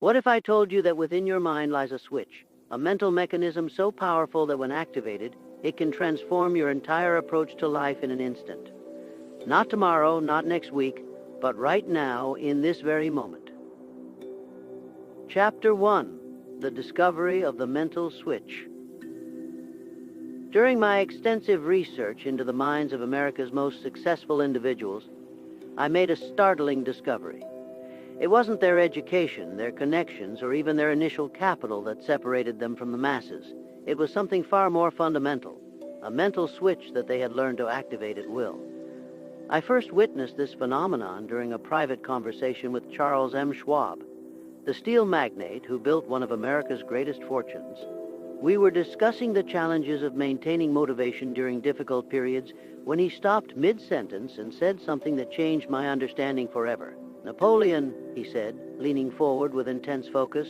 What if I told you that within your mind lies a switch, a mental mechanism so powerful that when activated, it can transform your entire approach to life in an instant? Not tomorrow, not next week, but right now, in this very moment. Chapter 1: The Discovery of the Mental Switch. During my extensive research into the minds of America's most successful individuals, I made a startling discovery. It wasn't their education, their connections, or even their initial capital that separated them from the masses. It was something far more fundamental, a mental switch that they had learned to activate at will. I first witnessed this phenomenon during a private conversation with Charles M. Schwab, the steel magnate who built one of America's greatest fortunes. We were discussing the challenges of maintaining motivation during difficult periods when he stopped mid-sentence and said something that changed my understanding forever. "Napoleon," he said, leaning forward with intense focus,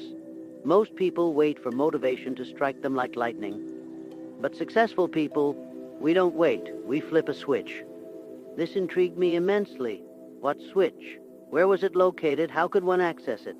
"most people wait for motivation to strike them like lightning. But successful people, we don't wait, we flip a switch." This intrigued me immensely. What switch? Where was it located? How could one access it?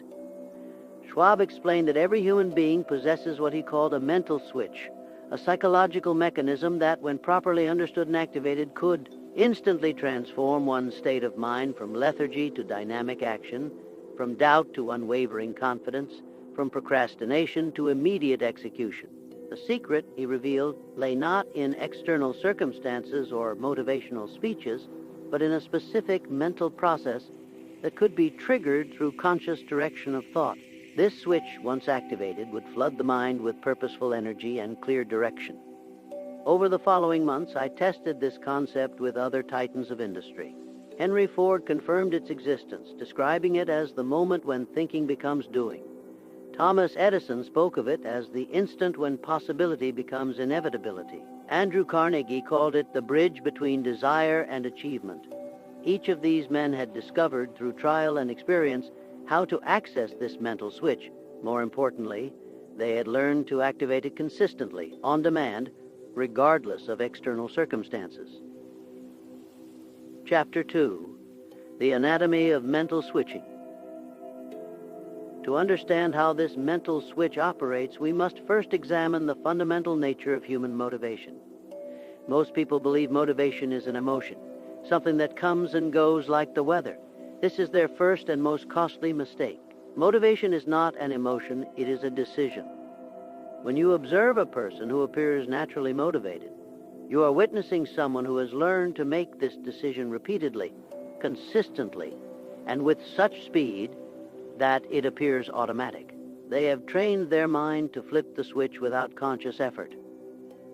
Schwab explained that every human being possesses what he called a mental switch, a psychological mechanism that, when properly understood and activated, could instantly transform one's state of mind from lethargy to dynamic action, from doubt to unwavering confidence, from procrastination to immediate execution. The secret, he revealed, lay not in external circumstances or motivational speeches, but in a specific mental process that could be triggered through conscious direction of thought. This switch, once activated, would flood the mind with purposeful energy and clear direction. Over the following months, I tested this concept with other titans of industry. Henry Ford confirmed its existence, describing it as the moment when thinking becomes doing. Thomas Edison spoke of it as the instant when possibility becomes inevitability. Andrew Carnegie called it the bridge between desire and achievement. Each of these men had discovered, through trial and experience, how to access this mental switch. More importantly, they had learned to activate it consistently, on demand, regardless of external circumstances. Chapter 2: The Anatomy of Mental Switching. To understand how this mental switch operates, we must first examine the fundamental nature of human motivation. Most people believe motivation is an emotion, something that comes and goes like the weather. This is their first and most costly mistake. Motivation is not an emotion, it is a decision. When you observe a person who appears naturally motivated, you are witnessing someone who has learned to make this decision repeatedly, consistently, and with such speed that it appears automatic. They have trained their mind to flip the switch without conscious effort.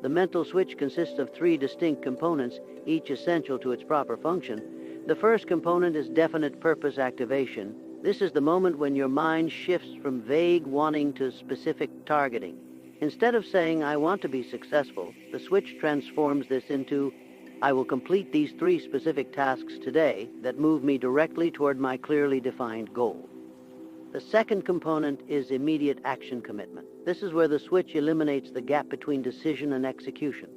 The mental switch consists of 3 distinct components, each essential to its proper function. The first component is definite purpose activation. This is the moment when your mind shifts from vague wanting to specific targeting. Instead of saying, "I want to be successful," the switch transforms this into, "I will complete these 3 specific tasks today that move me directly toward my clearly defined goal." The second component is immediate action commitment. This is where the switch eliminates the gap between decision and execution.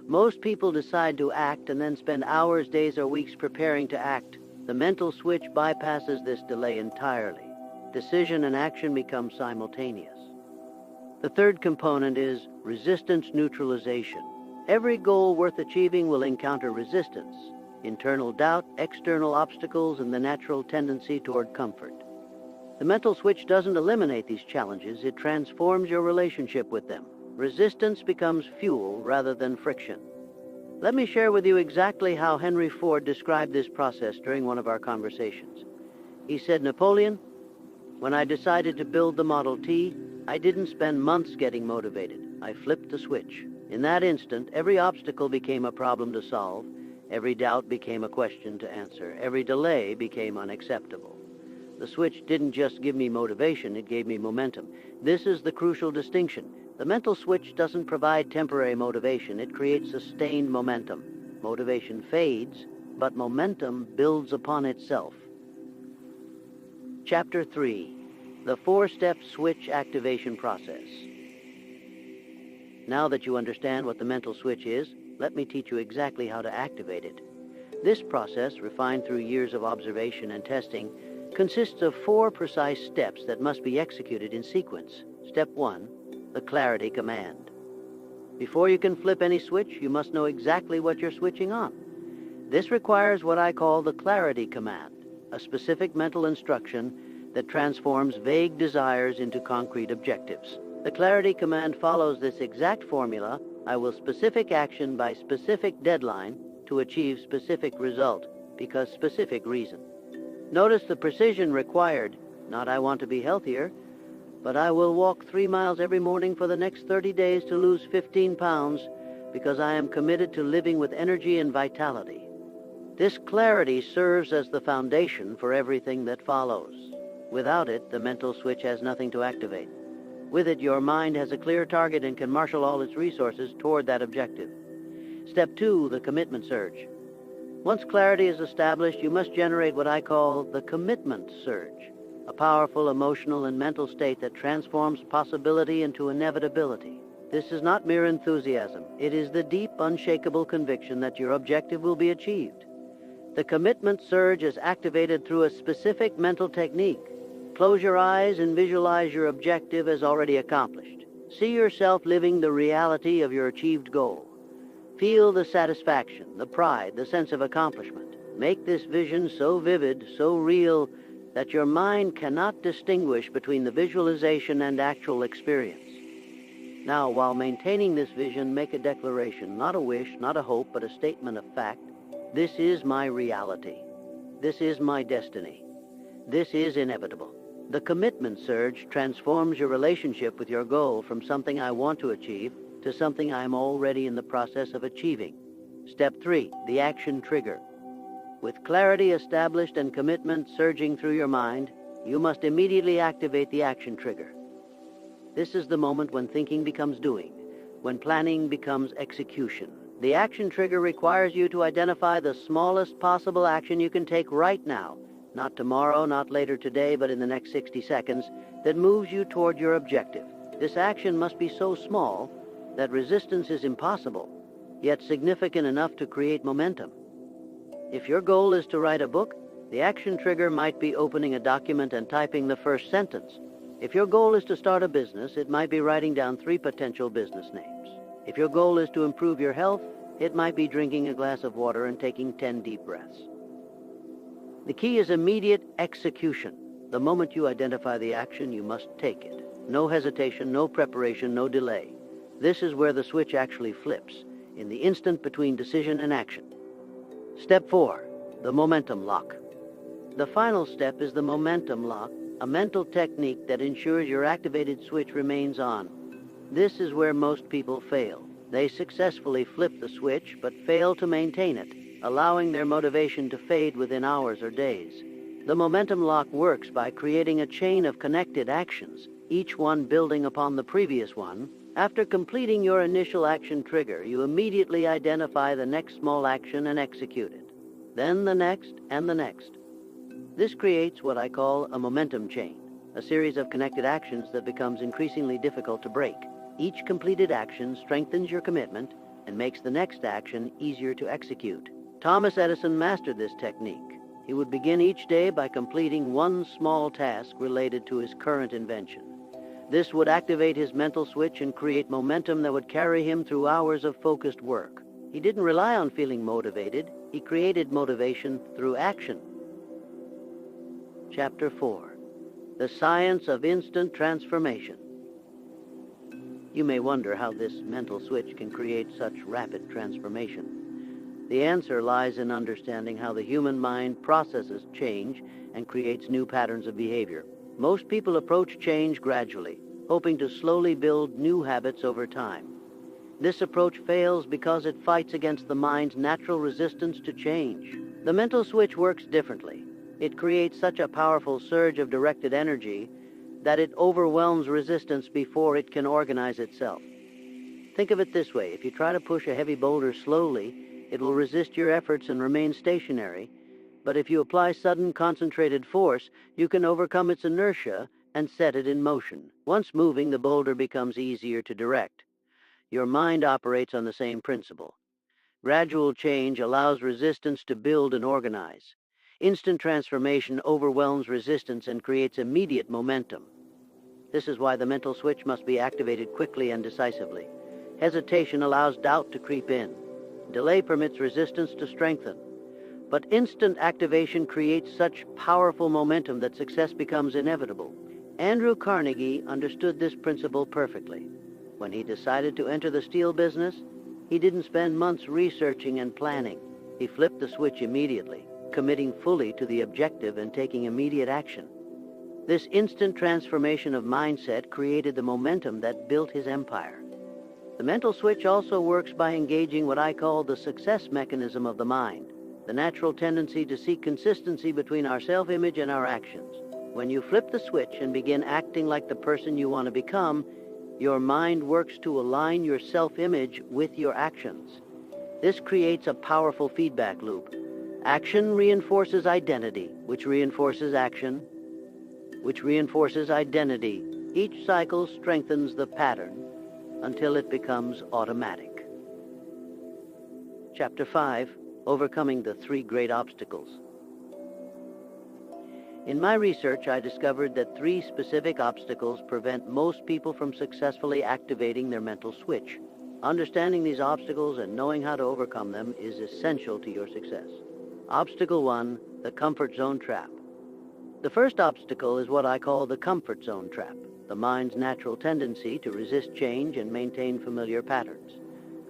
Most people decide to act and then spend hours, days, or weeks preparing to act. The mental switch bypasses this delay entirely. Decision and action become simultaneous. The third component is resistance neutralization. Every goal worth achieving will encounter resistance, internal doubt, external obstacles, and the natural tendency toward comfort. The mental switch doesn't eliminate these challenges, it transforms your relationship with them. Resistance becomes fuel rather than friction. Let me share with you exactly how Henry Ford described this process during one of our conversations. He said, "Napoleon, when I decided to build the Model T, I didn't spend months getting motivated. I flipped the switch. In that instant, every obstacle became a problem to solve, every doubt became a question to answer, every delay became unacceptable. The switch didn't just give me motivation, it gave me momentum. This is the crucial distinction. The mental switch doesn't provide temporary motivation, it creates sustained momentum. Motivation fades, but momentum builds upon itself." Chapter 3: The 4-step switch activation process. Now that you understand what the mental switch is, let me teach you exactly how to activate it. This process, refined through years of observation and testing, consists of 4 precise steps that must be executed in sequence. Step 1, the clarity command. Before you can flip any switch, you must know exactly what you're switching on. This requires what I call the clarity command, a specific mental instruction that transforms vague desires into concrete objectives. The clarity command follows this exact formula: I will specific action by specific deadline to achieve specific result because specific reason. Notice the precision required, not I want to be healthier, but I will walk 3 miles every morning for the next 30 days to lose 15 pounds because I am committed to living with energy and vitality. This clarity serves as the foundation for everything that follows. Without it, the mental switch has nothing to activate. With it, your mind has a clear target and can marshal all its resources toward that objective. Step 2, the commitment surge. Once clarity is established, you must generate what I call the commitment surge, a powerful emotional and mental state that transforms possibility into inevitability. This is not mere enthusiasm. It is the deep, unshakable conviction that your objective will be achieved. The commitment surge is activated through a specific mental technique. Close your eyes and visualize your objective as already accomplished. See yourself living the reality of your achieved goal. Feel the satisfaction, the pride, the sense of accomplishment. Make this vision so vivid, so real, that your mind cannot distinguish between the visualization and actual experience. Now, while maintaining this vision, make a declaration, not a wish, not a hope, but a statement of fact. This is my reality. This is my destiny. This is inevitable. The commitment surge transforms your relationship with your goal from something I want to achieve to something I am already in the process of achieving. Step 3, the action trigger. With clarity established and commitment surging through your mind, you must immediately activate the action trigger. This is the moment when thinking becomes doing, when planning becomes execution. The action trigger requires you to identify the smallest possible action you can take right now, not tomorrow, not later today, but in the next 60 seconds, that moves you toward your objective. This action must be so small that resistance is impossible, yet significant enough to create momentum. If your goal is to write a book, the action trigger might be opening a document and typing the first sentence. If your goal is to start a business, it might be writing down 3 potential business names. If your goal is to improve your health, it might be drinking a glass of water and taking 10 deep breaths. The key is immediate execution. The moment you identify the action, you must take it. No hesitation, no preparation, no delay. This is where the switch actually flips, in the instant between decision and action. Step 4, the momentum lock. The final step is the momentum lock, a mental technique that ensures your activated switch remains on. This is where most people fail. They successfully flip the switch, but fail to maintain it, allowing their motivation to fade within hours or days. The momentum lock works by creating a chain of connected actions, each one building upon the previous one. After completing your initial action trigger, you immediately identify the next small action and execute it. Then the next and the next. This creates what I call a momentum chain, a series of connected actions that becomes increasingly difficult to break. Each completed action strengthens your commitment and makes the next action easier to execute. Thomas Edison mastered this technique. He would begin each day by completing one small task related to his current invention. This would activate his mental switch and create momentum that would carry him through hours of focused work. He didn't rely on feeling motivated. He created motivation through action. Chapter 4, the science of instant transformation. You may wonder how this mental switch can create such rapid transformation. The answer lies in understanding how the human mind processes change and creates new patterns of behavior. Most people approach change gradually, hoping to slowly build new habits over time. This approach fails because it fights against the mind's natural resistance to change. The mental switch works differently. It creates such a powerful surge of directed energy that it overwhelms resistance before it can organize itself. Think of it this way: if you try to push a heavy boulder slowly, it will resist your efforts and remain stationary. But if you apply sudden concentrated force, you can overcome its inertia and set it in motion. Once moving, the boulder becomes easier to direct. Your mind operates on the same principle. Gradual change allows resistance to build and organize. Instant transformation overwhelms resistance and creates immediate momentum. This is why the mental switch must be activated quickly and decisively. Hesitation allows doubt to creep in. Delay permits resistance to strengthen. But instant activation creates such powerful momentum that success becomes inevitable. Andrew Carnegie understood this principle perfectly. When he decided to enter the steel business, he didn't spend months researching and planning. He flipped the switch immediately, committing fully to the objective and taking immediate action. This instant transformation of mindset created the momentum that built his empire. The mental switch also works by engaging what I call the success mechanism of the mind, the natural tendency to seek consistency between our self-image and our actions. When you flip the switch and begin acting like the person you want to become, your mind works to align your self-image with your actions. This creates a powerful feedback loop. Action reinforces identity, which reinforces action, which reinforces identity. Each cycle strengthens the pattern until it becomes automatic. Chapter 5, Overcoming the Three Great Obstacles. In my research, I discovered that 3 specific obstacles prevent most people from successfully activating their mental switch. Understanding these obstacles and knowing how to overcome them is essential to your success. Obstacle 1, the comfort zone trap. The first obstacle is what I call the comfort zone trap, the mind's natural tendency to resist change and maintain familiar patterns.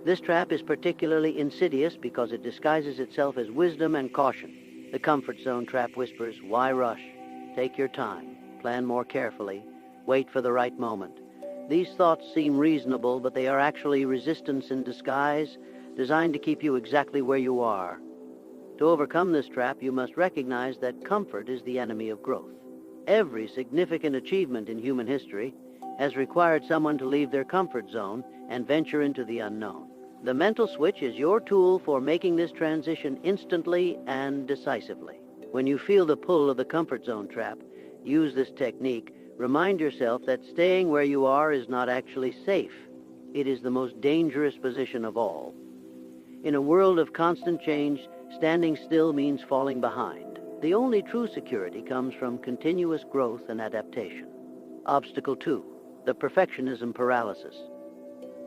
This trap is particularly insidious because it disguises itself as wisdom and caution. The comfort zone trap whispers, "Why rush? Take your time. Plan more carefully. Wait for the right moment." These thoughts seem reasonable, but they are actually resistance in disguise, designed to keep you exactly where you are. To overcome this trap, you must recognize that comfort is the enemy of growth. Every significant achievement in human history has required someone to leave their comfort zone and venture into the unknown. The mental switch is your tool for making this transition instantly and decisively. When you feel the pull of the comfort zone trap, use this technique. Remind yourself that staying where you are is not actually safe. It is the most dangerous position of all. In a world of constant change, standing still means falling behind. The only true security comes from continuous growth and adaptation. Obstacle 2, the perfectionism paralysis.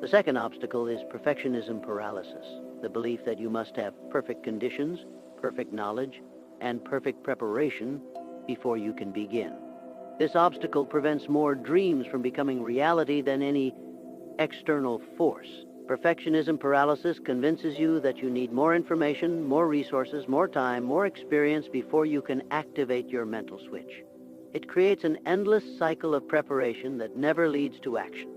The second obstacle is perfectionism paralysis, the belief that you must have perfect conditions, perfect knowledge, and perfect preparation before you can begin. This obstacle prevents more dreams from becoming reality than any external force. Perfectionism paralysis convinces you that you need more information, more resources, more time, more experience before you can activate your mental switch. It creates an endless cycle of preparation that never leads to action.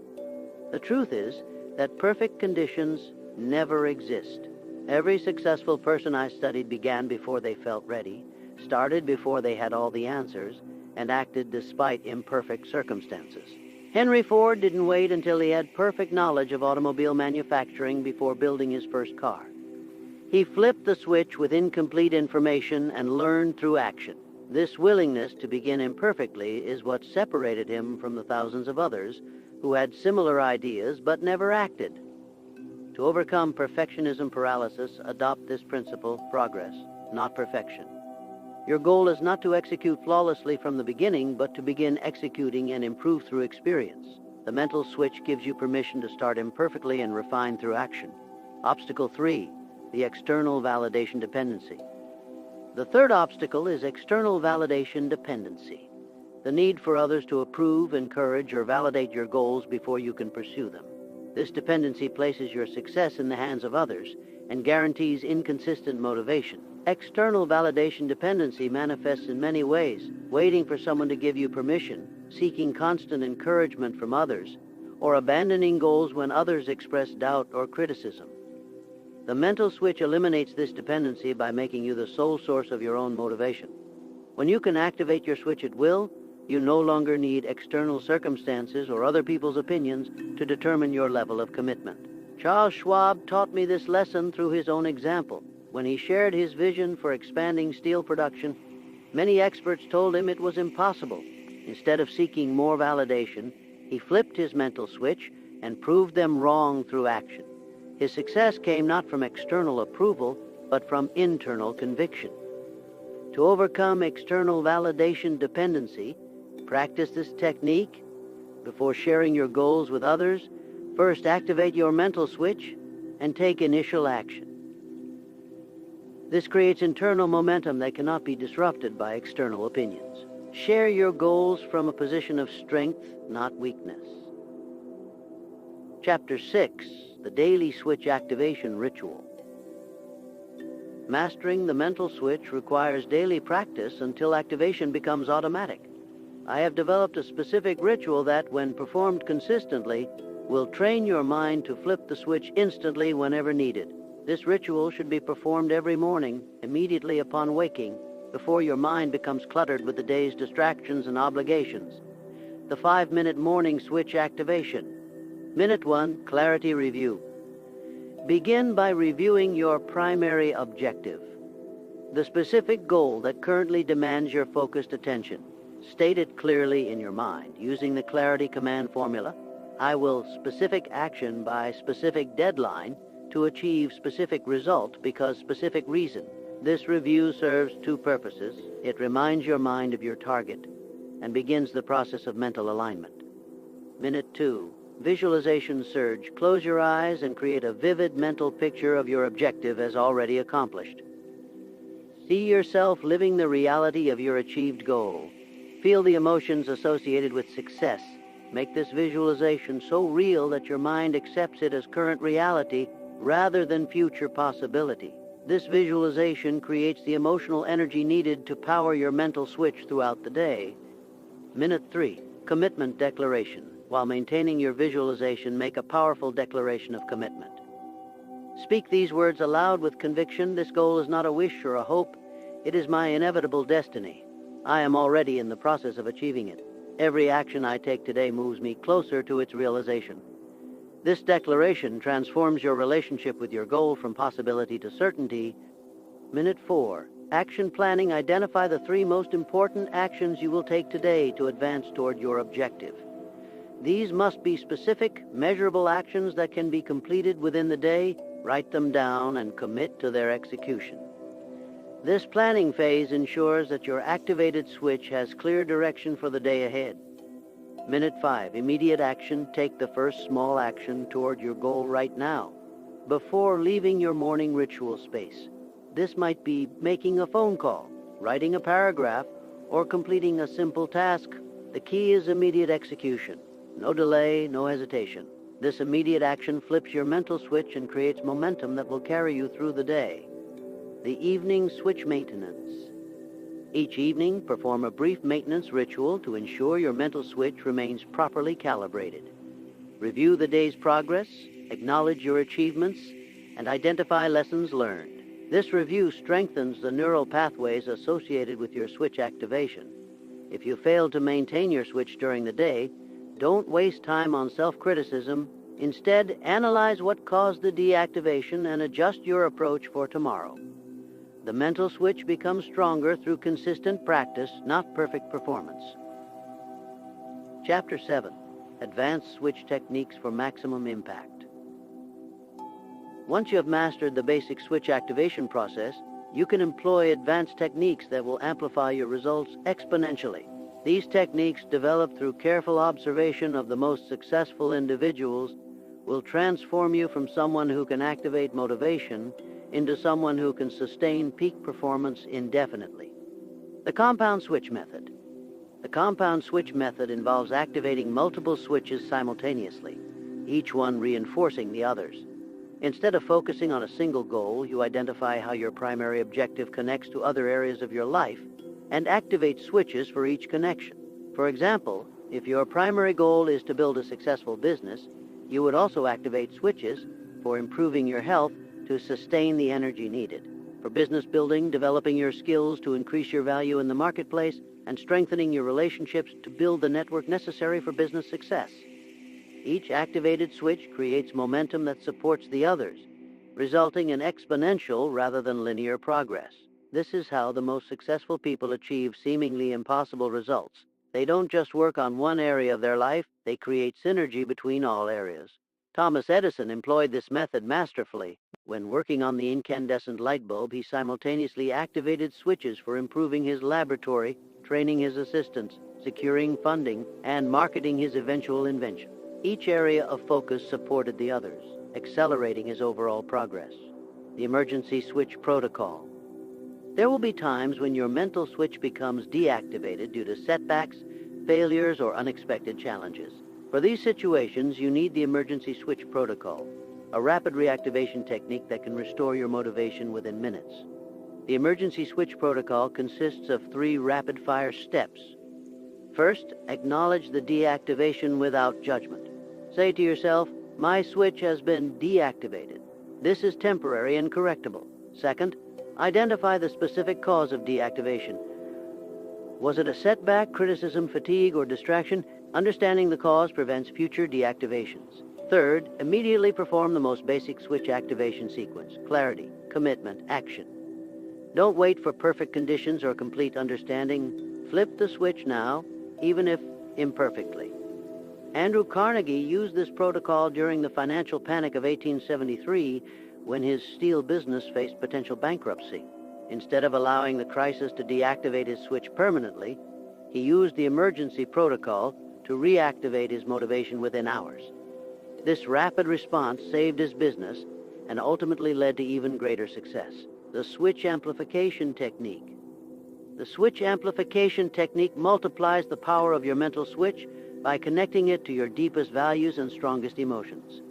The truth is that perfect conditions never exist. Every successful person I studied began before they felt ready, started before they had all the answers, and acted despite imperfect circumstances. Henry Ford didn't wait until he had perfect knowledge of automobile manufacturing before building his first car. He flipped the switch with incomplete information and learned through action. This willingness to begin imperfectly is what separated him from the thousands of others who had similar ideas but never acted. To overcome perfectionism paralysis, adopt this principle: progress, not perfection. Your goal is not to execute flawlessly from the beginning, but to begin executing and improve through experience. The mental switch gives you permission to start imperfectly and refine through action. Obstacle 3, the external validation dependency. The third obstacle is external validation dependency, the need for others to approve, encourage, or validate your goals before you can pursue them. This dependency places your success in the hands of others and guarantees inconsistent motivation. External validation dependency manifests in many ways: waiting for someone to give you permission, seeking constant encouragement from others, or abandoning goals when others express doubt or criticism. The mental switch eliminates this dependency by making you the sole source of your own motivation. When you can activate your switch at will, you no longer need external circumstances or other people's opinions to determine your level of commitment. Charles Schwab taught me this lesson through his own example. When he shared his vision for expanding steel production, many experts told him it was impossible. Instead of seeking more validation, he flipped his mental switch and proved them wrong through action. His success came not from external approval, but from internal conviction. To overcome external validation dependency, practice this technique. Before sharing your goals with others, first activate your mental switch and take initial action. This creates internal momentum that cannot be disrupted by external opinions. Share your goals from a position of strength, not weakness. Chapter 6, the Daily Switch Activation Ritual. Mastering the mental switch requires daily practice until activation becomes automatic. I have developed a specific ritual that, when performed consistently, will train your mind to flip the switch instantly whenever needed. This ritual should be performed every morning, immediately upon waking, before your mind becomes cluttered with the day's distractions and obligations. The 5-minute morning switch activation. Minute 1, clarity review. Begin by reviewing your primary objective, the specific goal that currently demands your focused attention. State it clearly in your mind using the clarity command formula. I will specific action by specific deadline to achieve specific result because specific reason. This review serves two purposes. It reminds your mind of your target and begins the process of mental alignment. Minute 2, visualization surge. Close your eyes and create a vivid mental picture of your objective as already accomplished. See yourself living the reality of your achieved goal. Feel the emotions associated with success. Make this visualization so real that your mind accepts it as current reality rather than future possibility. This visualization creates the emotional energy needed to power your mental switch throughout the day. Minute 3, commitment declaration. While maintaining your visualization, make a powerful declaration of commitment. Speak these words aloud with conviction. This goal is not a wish or a hope. It is my inevitable destiny. I am already in the process of achieving it. Every action I take today moves me closer to its realization. This declaration transforms your relationship with your goal from possibility to certainty. Minute 4, action planning. Identify the 3 most important actions you will take today to advance toward your objective. These must be specific, measurable actions that can be completed within the day. Write them down and commit to their execution. This planning phase ensures that your activated switch has clear direction for the day ahead. Minute 5, immediate action. Take the first small action toward your goal right now, before leaving your morning ritual space. This might be making a phone call, writing a paragraph, or completing a simple task. The key is immediate execution. No delay, no hesitation. This immediate action flips your mental switch and creates momentum that will carry you through the day. The evening switch maintenance. Each evening, perform a brief maintenance ritual to ensure your mental switch remains properly calibrated. Review the day's progress, acknowledge your achievements, and identify lessons learned. This review strengthens the neural pathways associated with your switch activation. If you fail to maintain your switch during the day, don't waste time on self-criticism. Instead, analyze what caused the deactivation and adjust your approach for tomorrow. The mental switch becomes stronger through consistent practice, not perfect performance. Chapter 7, Advanced Switch Techniques for Maximum Impact. Once you have mastered the basic switch activation process, you can employ advanced techniques that will amplify your results exponentially. These techniques, developed through careful observation of the most successful individuals, will transform you from someone who can activate motivation into someone who can sustain peak performance indefinitely. The compound switch method. The compound switch method involves activating multiple switches simultaneously, each one reinforcing the others. Instead of focusing on a single goal, you identify how your primary objective connects to other areas of your life and activate switches for each connection. For example, if your primary goal is to build a successful business, you would also activate switches for improving your health to sustain the energy needed. For business building, developing your skills to increase your value in the marketplace, and strengthening your relationships to build the network necessary for business success. Each activated switch creates momentum that supports the others, resulting in exponential rather than linear progress. This is how the most successful people achieve seemingly impossible results. They don't just work on one area of their life, they create synergy between all areas. Thomas Edison employed this method masterfully. When working on the incandescent light bulb, he simultaneously activated switches for improving his laboratory, training his assistants, securing funding, and marketing his eventual invention. Each area of focus supported the others, accelerating his overall progress. The emergency switch protocol. There will be times when your mental switch becomes deactivated due to setbacks, failures, or unexpected challenges. For these situations, you need the emergency switch protocol, a rapid reactivation technique that can restore your motivation within minutes. The emergency switch protocol consists of 3 rapid-fire steps. First, acknowledge the deactivation without judgment. Say to yourself, "My switch has been deactivated. This is temporary and correctable." Second, identify the specific cause of deactivation. Was it a setback, criticism, fatigue, or distraction? Understanding the cause prevents future deactivations. Third, immediately perform the most basic switch activation sequence: clarity, commitment, action. Don't wait for perfect conditions or complete understanding. Flip the switch now, even if imperfectly. Andrew Carnegie used this protocol during the financial panic of 1873 when his steel business faced potential bankruptcy. Instead of allowing the crisis to deactivate his switch permanently, he used the emergency protocol to reactivate his motivation within hours. This rapid response saved his business and ultimately led to even greater success. The switch amplification technique. The switch amplification technique multiplies the power of your mental switch by connecting it to your deepest values and strongest emotions.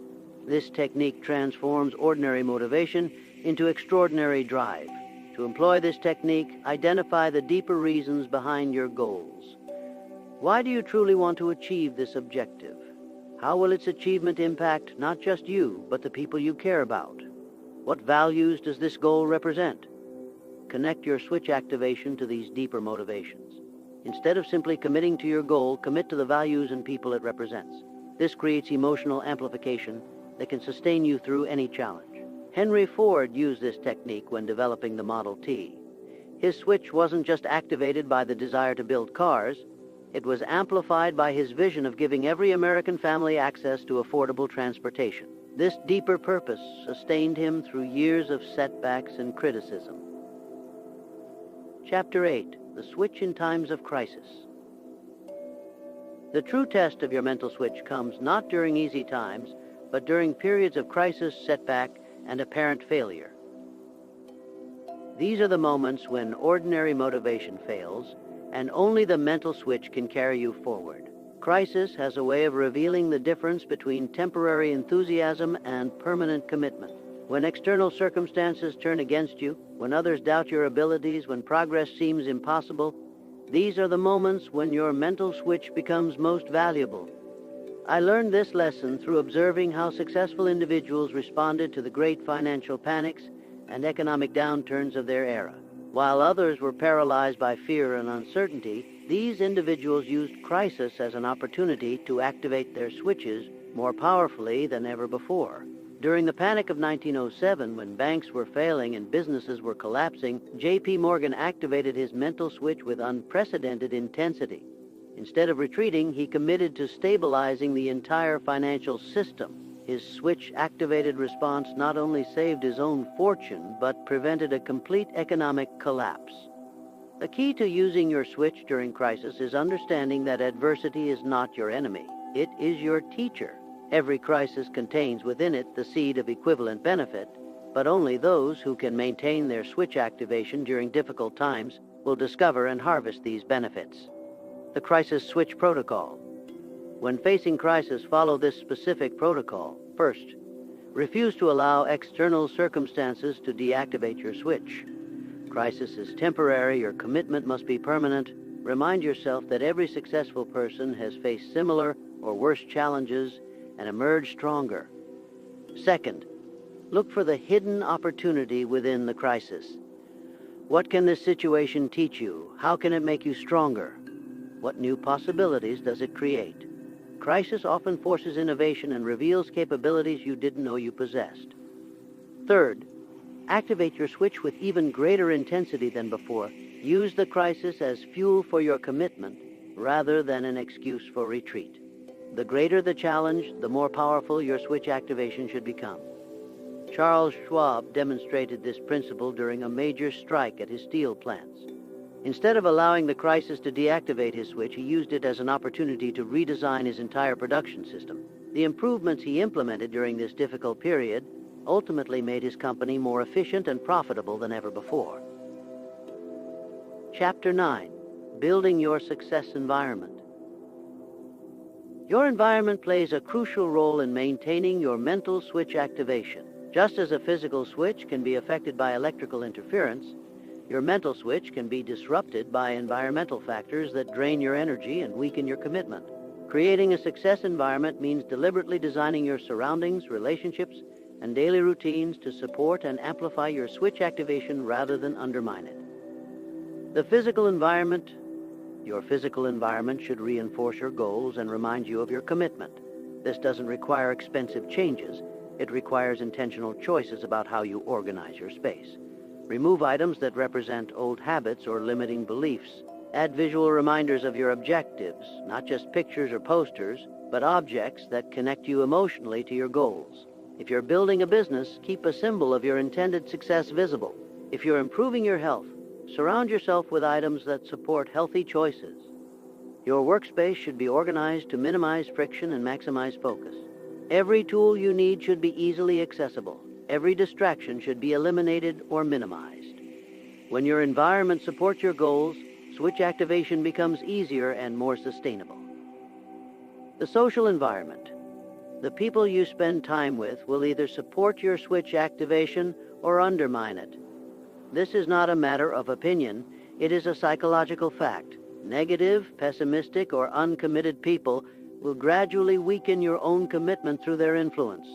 This technique transforms ordinary motivation into extraordinary drive. To employ this technique, identify the deeper reasons behind your goals. Why do you truly want to achieve this objective? How will its achievement impact not just you, but the people you care about? What values does this goal represent? Connect your switch activation to these deeper motivations. Instead of simply committing to your goal, commit to the values and people it represents. This creates emotional amplification that can sustain you through any challenge. Henry Ford used this technique when developing the Model T. His switch wasn't just activated by the desire to build cars, it was amplified by his vision of giving every American family access to affordable transportation. This deeper purpose sustained him through years of setbacks and criticism. Chapter 8, The Switch in Times of Crisis. The true test of your mental switch comes not during easy times, but during periods of crisis, setback, and apparent failure. These are the moments when ordinary motivation fails, and only the mental switch can carry you forward. Crisis has a way of revealing the difference between temporary enthusiasm and permanent commitment. When external circumstances turn against you, when others doubt your abilities, when progress seems impossible, these are the moments when your mental switch becomes most valuable. I learned this lesson through observing how successful individuals responded to the great financial panics and economic downturns of their era. While others were paralyzed by fear and uncertainty, these individuals used crisis as an opportunity to activate their switches more powerfully than ever before. During the panic of 1907, when banks were failing and businesses were collapsing, J.P. Morgan activated his mental switch with unprecedented intensity. Instead of retreating, he committed to stabilizing the entire financial system. His switch-activated response not only saved his own fortune, but prevented a complete economic collapse. The key to using your switch during crisis is understanding that adversity is not your enemy. It is your teacher. Every crisis contains within it the seed of equivalent benefit, but only those who can maintain their switch activation during difficult times will discover and harvest these benefits. The Crisis Switch Protocol. When facing crisis, follow this specific protocol. First, refuse to allow external circumstances to deactivate your switch. Crisis is temporary, your commitment must be permanent. Remind yourself that every successful person has faced similar or worse challenges and emerged stronger. Second, look for the hidden opportunity within the crisis. What can this situation teach you? How can it make you stronger? What new possibilities does it create? Crisis often forces innovation and reveals capabilities you didn't know you possessed. Third, activate your switch with even greater intensity than before. Use the crisis as fuel for your commitment rather than an excuse for retreat. The greater the challenge, the more powerful your switch activation should become. Charles Schwab demonstrated this principle during a major strike at his steel plants. Instead of allowing the crisis to deactivate his switch, he used it as an opportunity to redesign his entire production system. The improvements he implemented during this difficult period ultimately made his company more efficient and profitable than ever before. Chapter 9, Building Your Success Environment. Your environment plays a crucial role in maintaining your mental switch activation. Just as a physical switch can be affected by electrical interference, your mental switch can be disrupted by environmental factors that drain your energy and weaken your commitment. Creating a success environment means deliberately designing your surroundings, relationships, and daily routines to support and amplify your switch activation rather than undermine it. The physical environment. Your physical environment should reinforce your goals and remind you of your commitment. This doesn't require expensive changes. It requires intentional choices about how you organize your space. Remove items that represent old habits or limiting beliefs. Add visual reminders of your objectives, not just pictures or posters, but objects that connect you emotionally to your goals. If you're building a business, keep a symbol of your intended success visible. If you're improving your health, surround yourself with items that support healthy choices. Your workspace should be organized to minimize friction and maximize focus. Every tool you need should be easily accessible. Every distraction should be eliminated or minimized. When your environment supports your goals, switch activation becomes easier and more sustainable. The social environment. The people you spend time with will either support your switch activation or undermine it. This is not a matter of opinion. It is a psychological fact. Negative, pessimistic, or uncommitted people will gradually weaken your own commitment through their influence.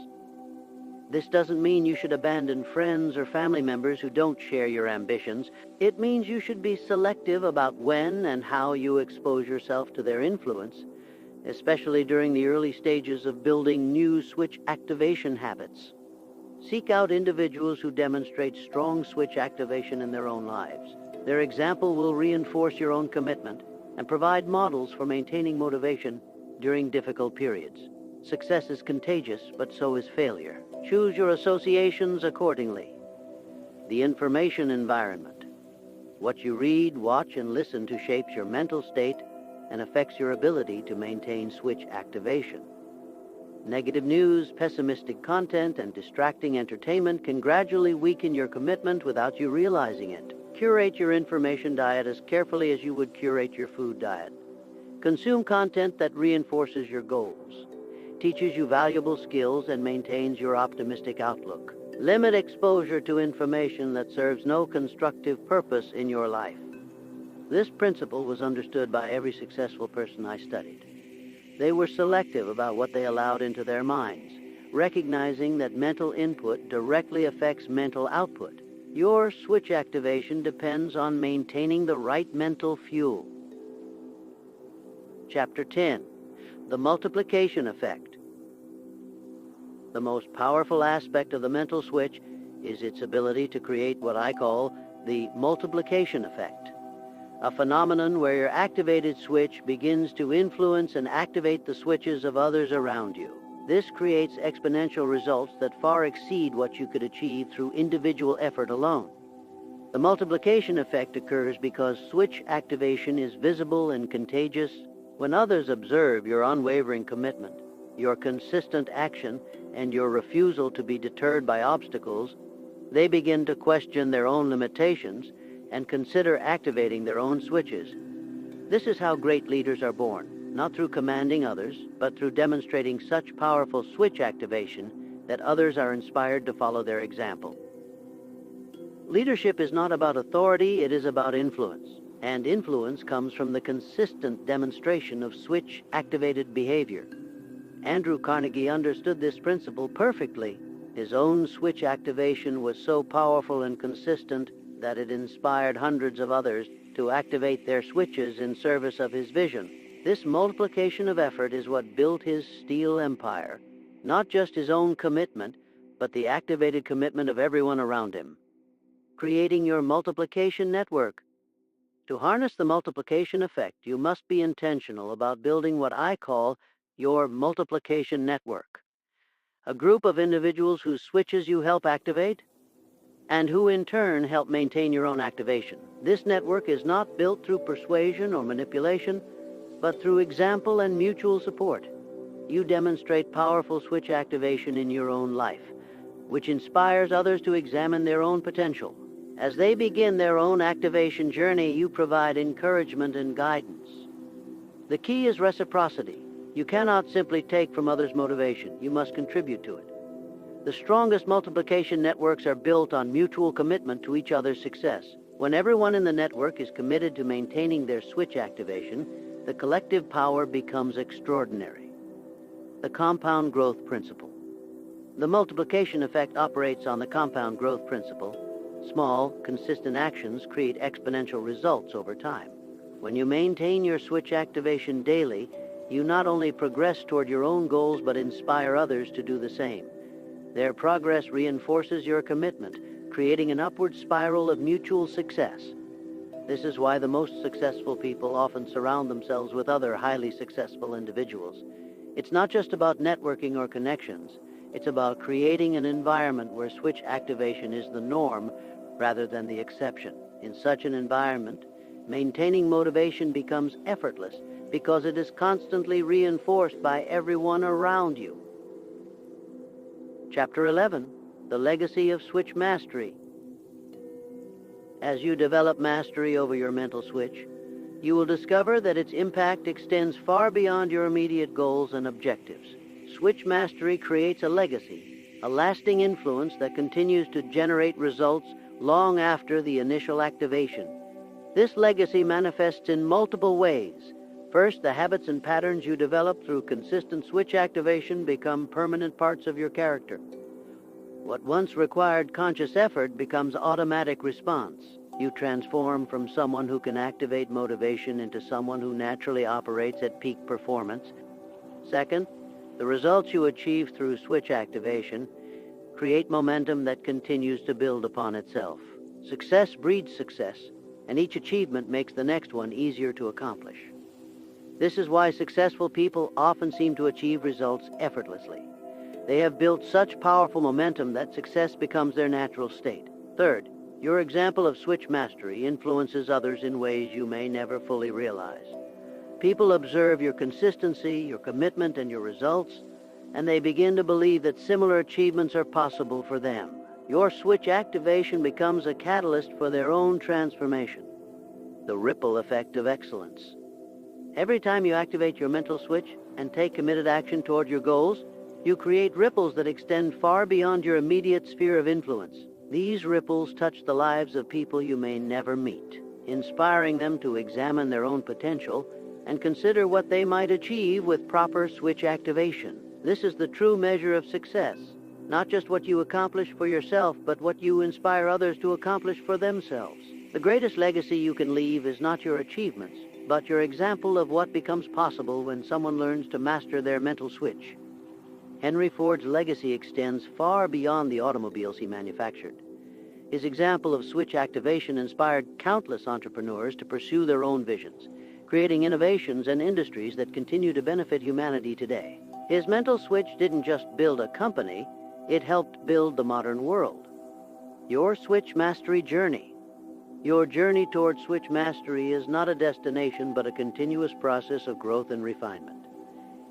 This doesn't mean you should abandon friends or family members who don't share your ambitions. It means you should be selective about when and how you expose yourself to their influence, especially during the early stages of building new switch activation habits. Seek out individuals who demonstrate strong switch activation in their own lives. Their example will reinforce your own commitment and provide models for maintaining motivation during difficult periods. Success is contagious, but so is failure. Choose your associations accordingly. The information environment. What you read, watch, and listen to shapes your mental state and affects your ability to maintain switch activation. Negative news, pessimistic content, and distracting entertainment can gradually weaken your commitment without you realizing it. Curate your information diet as carefully as you would curate your food diet. Consume content that reinforces your goals, teaches you valuable skills, and maintains your optimistic outlook. Limit exposure to information that serves no constructive purpose in your life. This principle was understood by every successful person I studied. They were selective about what they allowed into their minds, recognizing that mental input directly affects mental output. Your switch activation depends on maintaining the right mental fuel. Chapter 10, The Multiplication Effect. The most powerful aspect of the mental switch is its ability to create what I call the multiplication effect, a phenomenon where your activated switch begins to influence and activate the switches of others around you. This creates exponential results that far exceed what you could achieve through individual effort alone. The multiplication effect occurs because switch activation is visible and contagious. When others observe your unwavering commitment, your consistent action, and your refusal to be deterred by obstacles, they begin to question their own limitations and consider activating their own switches. This is how great leaders are born, not through commanding others, but through demonstrating such powerful switch activation that others are inspired to follow their example. Leadership is not about authority, it is about influence. And influence comes from the consistent demonstration of switch-activated behavior. Andrew Carnegie understood this principle perfectly. His own switch activation was so powerful and consistent that it inspired hundreds of others to activate their switches in service of his vision. This multiplication of effort is what built his steel empire, not just his own commitment, but the activated commitment of everyone around him. Creating your multiplication network. To harness the multiplication effect, you must be intentional about building what I call your multiplication network. a group of individuals whose switches you help activate, and who in turn help maintain your own activation. This network is not built through persuasion or manipulation, but through example and mutual support. You demonstrate powerful switch activation in your own life, which inspires others to examine their own potential. As they begin their own activation journey, you provide encouragement and guidance. The key is reciprocity. You cannot simply take from others' motivation. You must contribute to it. The strongest multiplication networks are built on mutual commitment to each other's success. When everyone in the network is committed to maintaining their switch activation, the collective power becomes extraordinary. The compound growth principle. The multiplication effect operates on the compound growth principle. Small, consistent actions create exponential results over time. When you maintain your switch activation daily, you not only progress toward your own goals, but inspire others to do the same. Their progress reinforces your commitment, creating an upward spiral of mutual success. This is why the most successful people often surround themselves with other highly successful individuals. It's not just about networking or connections. It's about creating an environment where switch activation is the norm rather than the exception. In such an environment, maintaining motivation becomes effortless because it is constantly reinforced by everyone around you. Chapter 11, The Legacy of Switch Mastery. As you develop mastery over your mental switch, you will discover that its impact extends far beyond your immediate goals and objectives. Switch mastery creates a legacy, a lasting influence that continues to generate results long after the initial activation. This legacy manifests in multiple ways. First, the habits and patterns you develop through consistent switch activation become permanent parts of your character. What once required conscious effort becomes automatic response. You transform from someone who can activate motivation into someone who naturally operates at peak performance. Second, the results you achieve through switch activation create momentum that continues to build upon itself. Success breeds success, and each achievement makes the next one easier to accomplish. This is why successful people often seem to achieve results effortlessly. They have built such powerful momentum that success becomes their natural state. Third, your example of switch mastery influences others in ways you may never fully realize. People observe your consistency, your commitment, and your results, and they begin to believe that similar achievements are possible for them. Your switch activation becomes a catalyst for their own transformation. The ripple effect of excellence. Every time you activate your mental switch and take committed action toward your goals, you create ripples that extend far beyond your immediate sphere of influence. These ripples touch the lives of people you may never meet, inspiring them to examine their own potential and consider what they might achieve with proper switch activation. This is the true measure of success, not just what you accomplish for yourself, but what you inspire others to accomplish for themselves. The greatest legacy you can leave is not your achievements, but your example of what becomes possible when someone learns to master their mental switch. Henry Ford's legacy extends far beyond the automobiles he manufactured. His example of switch activation inspired countless entrepreneurs to pursue their own visions, creating innovations and industries that continue to benefit humanity today. His mental switch didn't just build a company, it helped build the modern world. Your switch mastery journey. Your journey toward switch mastery is not a destination, but a continuous process of growth and refinement.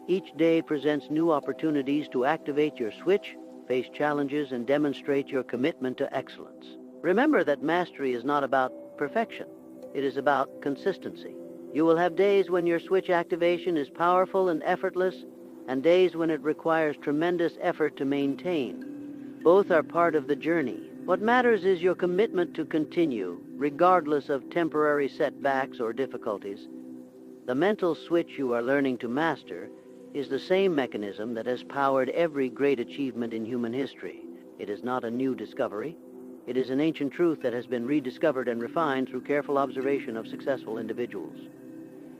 Each day presents new opportunities to activate your switch, face challenges, and demonstrate your commitment to excellence. Remember that mastery is not about perfection. It is about consistency. You will have days when your switch activation is powerful and effortless, and days when it requires tremendous effort to maintain. Both are part of the journey. What matters is your commitment to continue, regardless of temporary setbacks or difficulties. The mental switch you are learning to master is the same mechanism that has powered every great achievement in human history. It is not a new discovery. It is an ancient truth that has been rediscovered and refined through careful observation of successful individuals.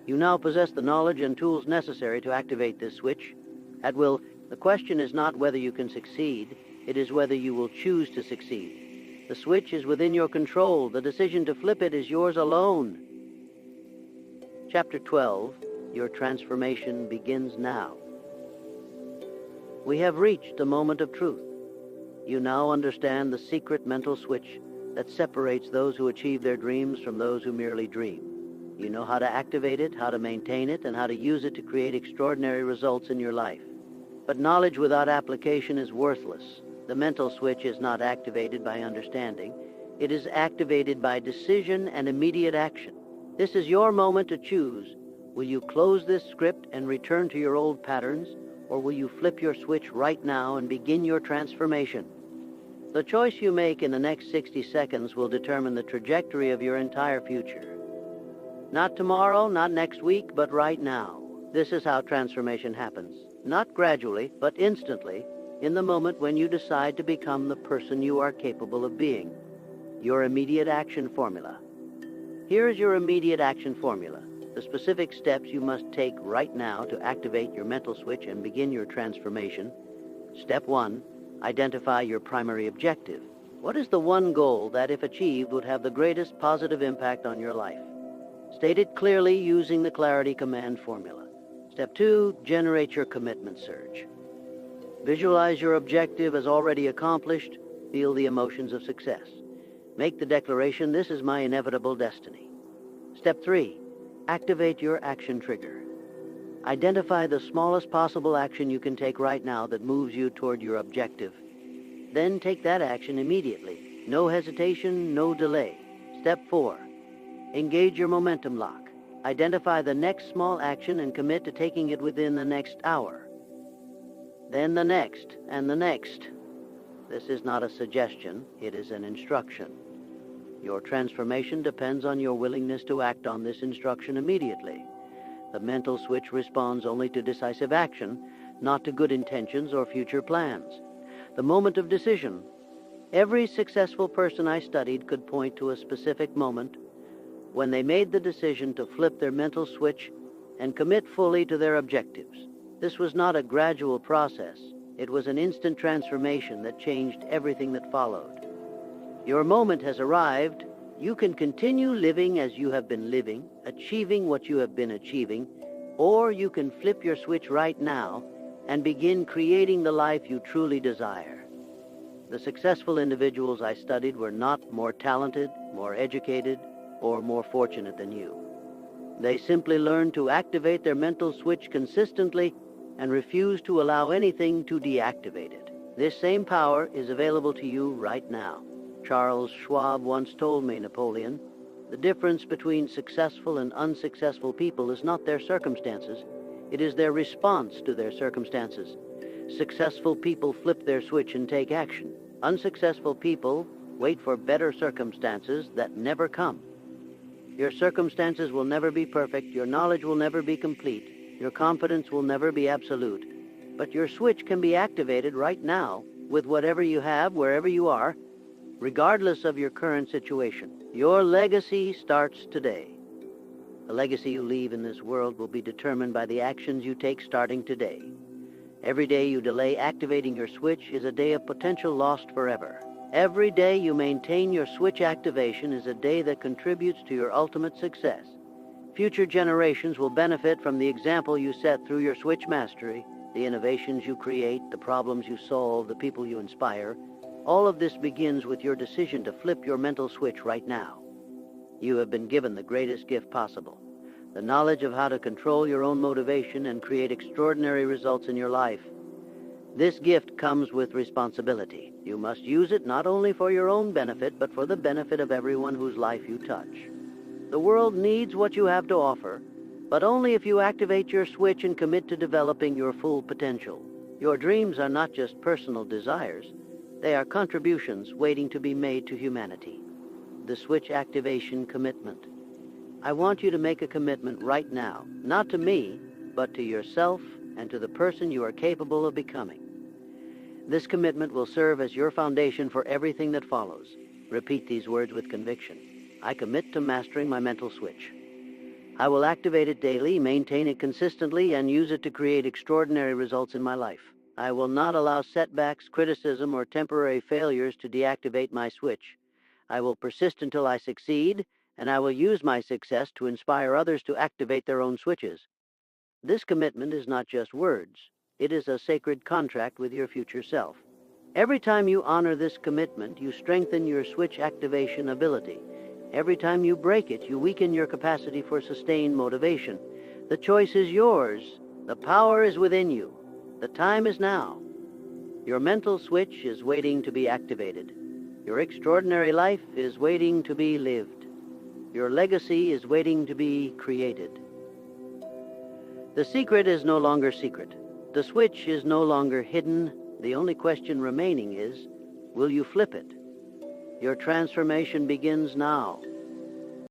You now possess the knowledge and tools necessary to activate this switch. At will, the question is not whether you can succeed, it is whether you will choose to succeed. The switch is within your control. The decision to flip it is yours alone. Chapter 12, Your Transformation Begins Now. We have reached the moment of truth. You now understand the secret mental switch that separates those who achieve their dreams from those who merely dream. You know how to activate it, how to maintain it, and how to use it to create extraordinary results in your life. But knowledge without application is worthless. The mental switch is not activated by understanding. It is activated by decision and immediate action. This is your moment to choose. Will you close this script and return to your old patterns, or will you flip your switch right now and begin your transformation? The choice you make in the next 60 seconds will determine the trajectory of your entire future. Not tomorrow, not next week, but right now. This is how transformation happens. Not gradually, but instantly, in the moment when you decide to become the person you are capable of being. Your immediate action formula. Here is your immediate action formula. The specific steps you must take right now to activate your mental switch and begin your transformation. Step 1, identify your primary objective. What is the one goal that, if achieved, would have the greatest positive impact on your life? State it clearly using the Clarity Command formula. Step 2, generate your commitment surge. Visualize your objective as already accomplished. Feel the emotions of success. Make the declaration, "This is my inevitable destiny." Step 3, activate your action trigger. Identify the smallest possible action you can take right now that moves you toward your objective. Then take that action immediately. No hesitation, no delay. Step 4, engage your momentum lock. Identify the next small action and commit to taking it within the next hour. Then the next, and the next. This is not a suggestion, it is an instruction. Your transformation depends on your willingness to act on this instruction immediately. The mental switch responds only to decisive action, not to good intentions or future plans. The moment of decision. Every successful person I studied could point to a specific moment when they made the decision to flip their mental switch and commit fully to their objectives. This was not a gradual process. It was an instant transformation that changed everything that followed. Your moment has arrived. You can continue living as you have been living, achieving what you have been achieving, or you can flip your switch right now and begin creating the life you truly desire. The successful individuals I studied were not more talented, more educated, or more fortunate than you. They simply learned to activate their mental switch consistently and refused to allow anything to deactivate it. This same power is available to you right now. Charles Schwab once told me, Napoleon, the difference between successful and unsuccessful people is not their circumstances, it is their response to their circumstances. Successful people flip their switch and take action. Unsuccessful people wait for better circumstances that never come. Your circumstances will never be perfect, your knowledge will never be complete, your confidence will never be absolute, but your switch can be activated right now with whatever you have, wherever you are, regardless of your current situation. Your legacy starts today. The legacy you leave in this world will be determined by the actions you take starting today. Every day you delay activating your switch is a day of potential lost forever. Every day you maintain your switch activation is a day that contributes to your ultimate success. Future generations will benefit from the example you set through your switch mastery, the innovations you create, the problems you solve, the people you inspire. All of this begins with your decision to flip your mental switch right now. You have been given the greatest gift possible, the knowledge of how to control your own motivation and create extraordinary results in your life. This gift comes with responsibility. You must use it not only for your own benefit, but for the benefit of everyone whose life you touch. The world needs what you have to offer, but only if you activate your switch and commit to developing your full potential. Your dreams are not just personal desires. They are contributions waiting to be made to humanity. The switch activation commitment. I want you to make a commitment right now, not to me, but to yourself and to the person you are capable of becoming. This commitment will serve as your foundation for everything that follows. Repeat these words with conviction. I commit to mastering my mental switch. I will activate it daily, maintain it consistently, and use it to create extraordinary results in my life. I will not allow setbacks, criticism, or temporary failures to deactivate my switch. I will persist until I succeed, and I will use my success to inspire others to activate their own switches. This commitment is not just words. It is a sacred contract with your future self. Every time you honor this commitment, you strengthen your switch activation ability. Every time you break it, you weaken your capacity for sustained motivation. The choice is yours. The power is within you. The time is now. Your mental switch is waiting to be activated. Your extraordinary life is waiting to be lived. Your legacy is waiting to be created. The secret is no longer secret. The switch is no longer hidden. The only question remaining is, will you flip it? Your transformation begins now.